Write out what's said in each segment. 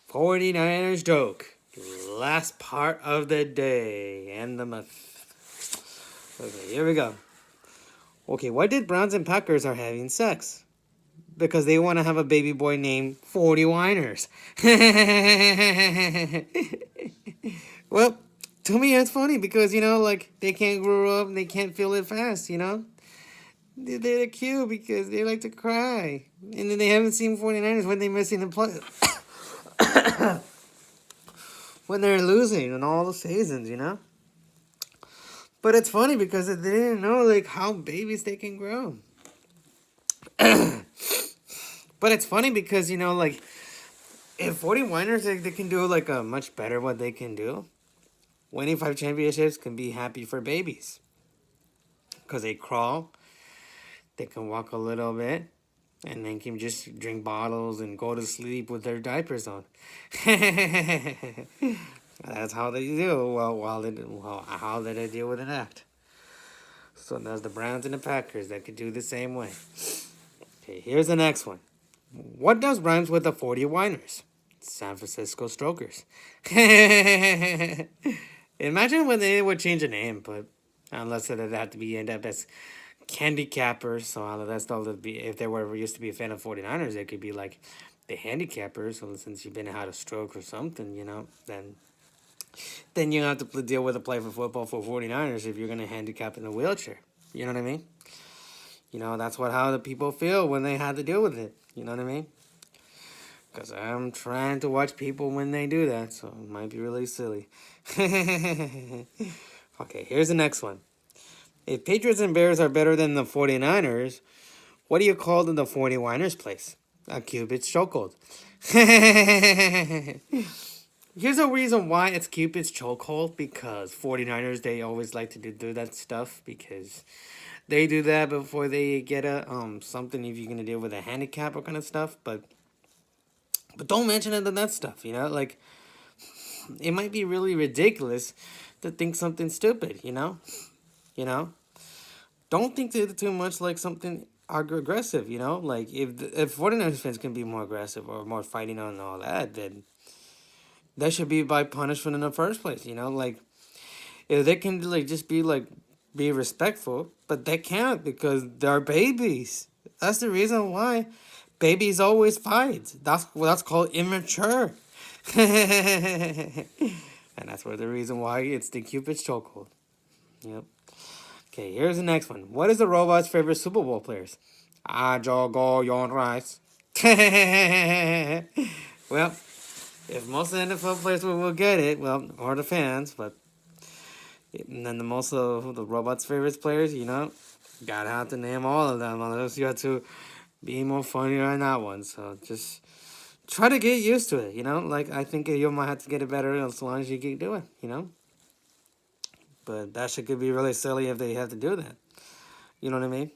49ers joke. Last part of the day and the month. Okay, here we go. Okay, why did Browns and Packers are having sex? Because they want to have a baby boy named 40 Winers. Well, to me it's funny because, like, they can't grow up and they can't feel it fast. They're cute because they like to cry. And then they haven't seen 49ers when they're missing the play. When they're losing in all the seasons. But it's funny because they didn't know, like, how babies they can grow. But it's funny because, like, if 40 Winers, they can do, like, a much better what they can do. Winning 5 championships can be happy for babies. Because they crawl, they can walk a little bit, and then can just drink bottles and go to sleep with their diapers on. That's how they do. How did they deal with an act? So that's the Browns and the Packers that could do the same way. Okay, here's the next one. What does rhymes with the 40 Winers? San Francisco Strokers. Imagine when they would change the name, but unless it had to be end up as Candy Cappers, so all of that stuff would be, if they were used to be a fan of 49ers, it could be like the Handicappers. So since you've been had a stroke or something, then you have to deal with a play for football for 49ers if you're going to handicap in a wheelchair. You know what I mean? That's how the people feel when they had to deal with it. You know what I mean? Because I'm trying to watch people when they do that, so it might be really silly. Okay, here's the next one. If Patriots and Bears are better than the 49ers, what do you call the 49ers place? A Cupid's chokehold. Here's a reason why it's Cupid's chokehold, because 49ers, they always like to do that stuff because they do that before they get something if you're gonna deal with a handicap or kind of stuff, but don't mention it in that stuff, like it might be really ridiculous to think something stupid, Don't think too much like something aggressive, like if 49ers fans can be more aggressive or more fighting on all that, then that should be by punishment in the first place, like if they can like just be respectful, but they can't because they're babies. That's the reason why babies always fight. That's called immature. And that's where the reason why it's the Cupid's chokehold. Yep. Okay, here's the next one. What is the robot's favorite Super Bowl players? Ajogo Rice. Well, if most of the NFL players will get it, well, or the fans, but and then most of the robot's favorite players, gotta have to name all of them, unless you have to be more funny on that one. So just try to get used to it, Like, I think you might have to get it better as long as you keep doing, But that shit could be really silly if they have to do that. You know what I mean?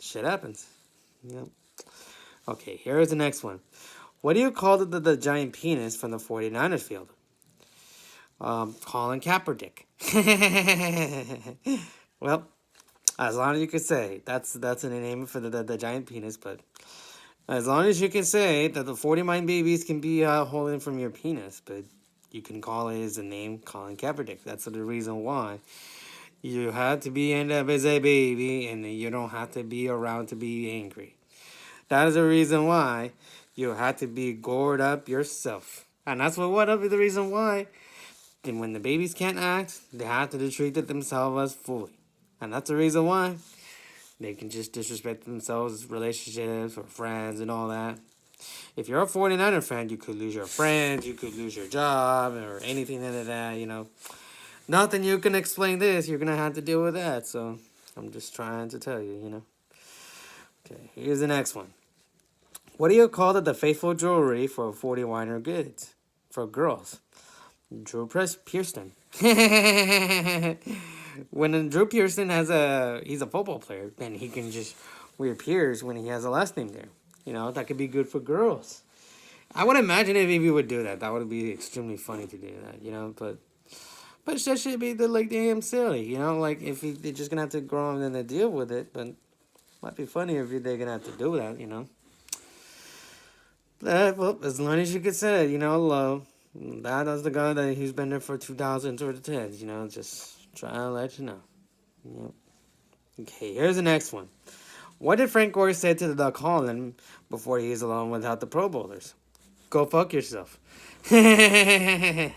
Shit happens. Yep. Okay, here's the next one. What do you call the giant penis from the 49ers field? Colin Kaepernick. Well, as long as you can say that's a name for the giant penis, but as long as you can say that the 49 babies can be holding from your penis, but you can call it as a name, Colin Kaepernick. That's the reason why you have to be end up as a baby, and you don't have to be around to be angry. That is the reason why you have to be gored up yourself, and that's what of the reason why. Then when the babies can't act, they have to treat it themselves fully, and that's the reason why they can just disrespect themselves, relationships or friends and all that. If you're a 49er fan, you could lose your friends, you could lose your job, or anything like that, Nothing you can explain this, you're going to have to deal with that. So I'm just trying to tell you. Okay, here's the next one. What do you call the faithful jewelry for 40 Winer goods? For girls. Drew Pearson. When Drew Pearson he's a football player, then he can just wear Pierce when he has a last name there. That could be good for girls. I would imagine if he would do that. That would be extremely funny to do that, but that should be like damn silly, like if they're just gonna have to grow and then they deal with it, but might be funny if they're gonna have to do that, Well, as long as you can say, low. That's the guy that he's been there for 2000s or the 10s, just trying to let you know. Yep. Okay, here's the next one. What did Frank Gore say to the Doc Holland before he was alone without the Pro Bowlers? Go fuck yourself. That's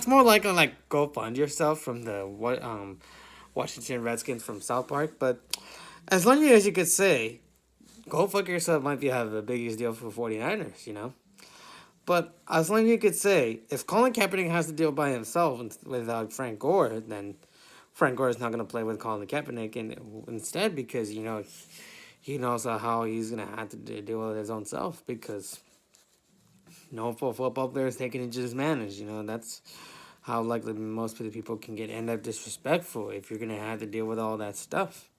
more like go fund yourself from the Washington Redskins from South Park. But as long as you could say, go fuck yourself might be have the biggest deal for 49ers. But as long as you could say, if Colin Kaepernick has to deal by himself without Frank Gore, then Frank Gore is not going to play with Colin Kaepernick instead because, he knows how he's going to have to deal with his own self because no football player is taking it just managed. That's how likely most of the people can end up disrespectful if you're going to have to deal with all that stuff.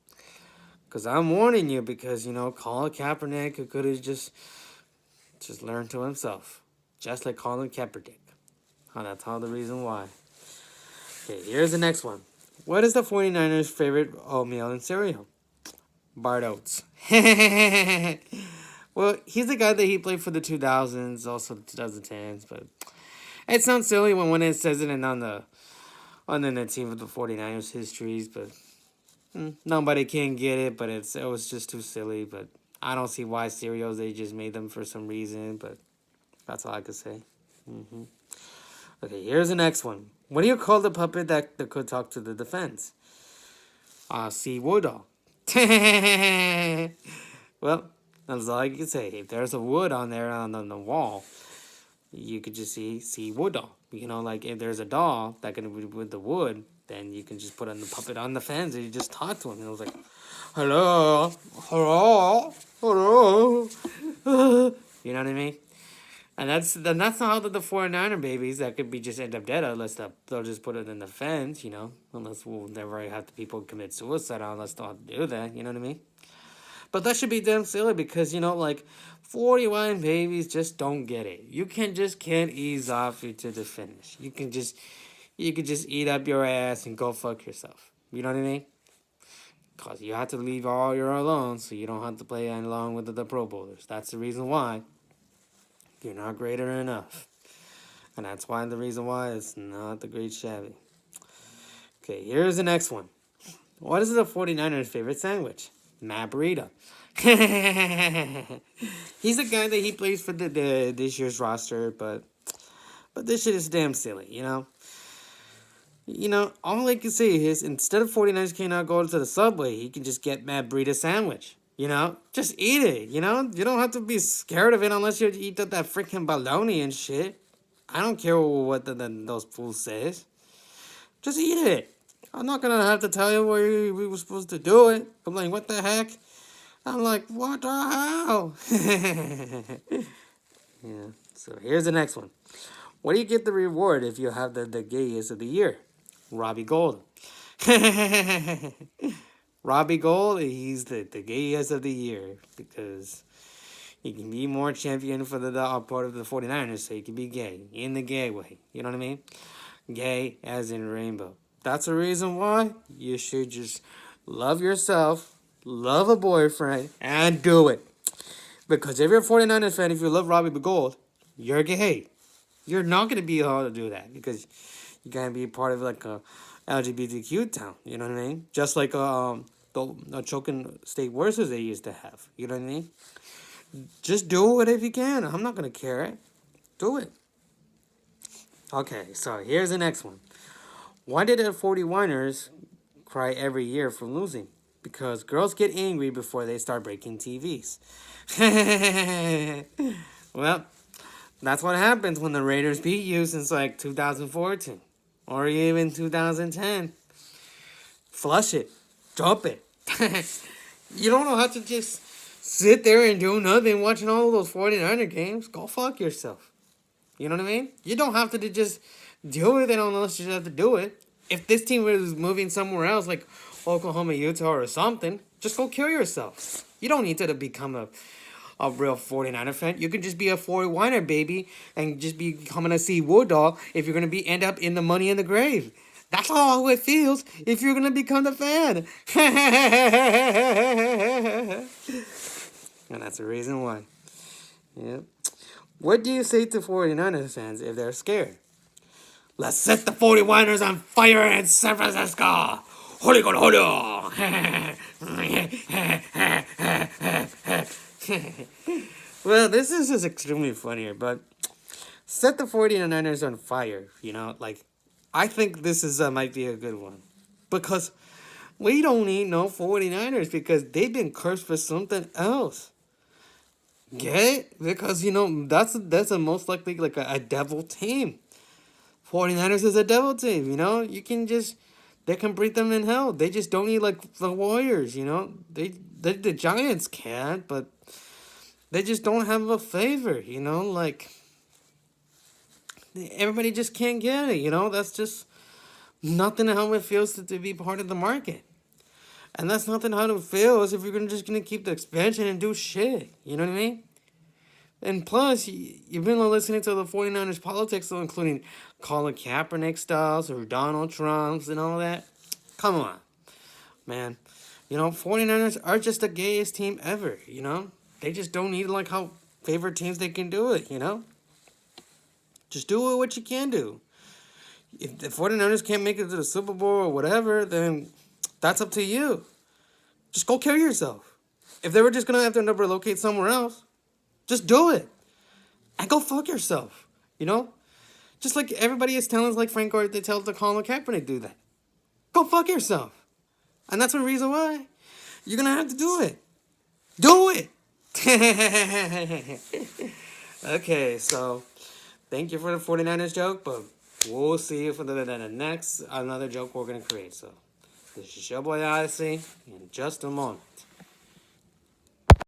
Because I'm warning you because, Colin Kaepernick could have just learned to himself. Just like Colin Kaepernick. That's all the reason why. Okay, here's the next one. What is the 49ers' favorite oatmeal and cereal? Bart Oates. Well, he's the guy that he played for the 2000s, also the 2010s, but it sounds silly when it says it on the team of the 49ers histories, but nobody can get it, but it was just too silly, but I don't see why cereals, they just made them for some reason, but that's all I could say. Okay, here's the next one. What do you call the puppet that could talk to the defense? C. Woodall. Well, that's all I can say. If there's a wood on there on the wall, you could just see Woodall. Like if there's a doll that can be with the wood, then you can just put on the puppet on the fence and you just talk to him. And it was like, hello, hello, hello. You know what I mean? And that's not how the 49er babies that could be just end up dead unless they'll just put it in the fence, unless we'll never have the people commit suicide unless they'll have to do that, you know what I mean? But that should be damn silly because, 41 babies just don't get it. You can't ease off to the finish. You can just eat up your ass and go fuck yourself. You know what I mean? Because you have to leave all your alone so you don't have to play along with the Pro Bowlers. That's the reason why. You're not greater enough. And that's why the reason why it's not the Great Shabby. Okay, here's the next one. What is the 49ers' favorite sandwich? Matt Breida. He's the guy that he plays for the this year's roster, but this shit is damn silly, all I can say is instead of 49ers cannot go to the Subway, he can just get Matt Breida sandwich. Just eat it, You don't have to be scared of it unless you eat that freaking bologna and shit. I don't care what those fools says. Just eat it. I'm not going to have to tell you where we were supposed to do it. I'm like, what the heck? I'm like, what the hell? Yeah, so here's the next one. What do you get the reward if you have the gayest of the year? Robbie Gold. Robbie Gold, he's the gayest of the year because he can be more champion for the part of the 49ers, so he can be gay in the gay way. You know what I mean? Gay as in rainbow. That's the reason why you should just love yourself, love a boyfriend, and do it. Because if you're a 49ers fan, if you love Robbie Gold, you're gay. You're not going to be able to do that because you got to be part of like a LGBTQ town. You know what I mean? Just like the choking state workers they used to have. You know what I mean? Just do it if you can. I'm not going to care. Do it. Okay, so here's the next one. Why did the 49ers cry every year from losing? Because girls get angry before they start breaking TVs. Well, that's what happens when the Raiders beat you since like 2014 or even 2010. Flush it. Drop it. You don't know how to just sit there and do nothing watching all of those 49er games. Go fuck yourself. You know what I mean? You don't have to just deal with it unless you have to do it. If this team was moving somewhere else, like Oklahoma, Utah, or something, just go kill yourself. You don't need to become a real 49er fan. You can just be a 49er baby and just be coming to see Woodall if you're going to end up in the Money in the Grave. That's how it feels if you're going to become the fan. And that's the reason why. Yep. What do you say to 49ers fans if they're scared? Let's set the 49ers on fire in San Francisco! Holy God, holy! Well, this is just extremely funnier, but set the 49ers on fire, you know? Like, I think this is might be a good one. Because we don't need no 49ers because they've been cursed for something else. Okay? Because, you know, that's a most likely like a devil team. 49ers is a devil team, you know? You can just they can beat them in hell. They just don't need like the Warriors, you know? They the Giants can't, but they just don't have a favor, you know? Like everybody just can't get it, you know? That's just nothing how it feels to be part of the market. And that's nothing how it feels if you're just gonna keep the expansion and do shit. You know what I mean? And plus, you've been listening to the 49ers politics, including Colin Kaepernick styles or Donald Trump's and all that. Come on, man. You know, 49ers are just the gayest team ever, you know? They just don't need like how favorite teams they can do it, you know? Just do it what you can do. If the 49ers can't make it to the Super Bowl or whatever, then that's up to you. Just go carry yourself. If they were just going to have to relocate somewhere else, just do it. And go fuck yourself. You know? Just like everybody is telling us, like Frank Gore, they tell the Colin Kaepernick do that. Go fuck yourself. And that's one reason why you're going to have to do it. Do it. Okay, so thank you for the 49ers joke, but we'll see you for the next another joke we're going to create. So this is your boy Odyssey in just a moment.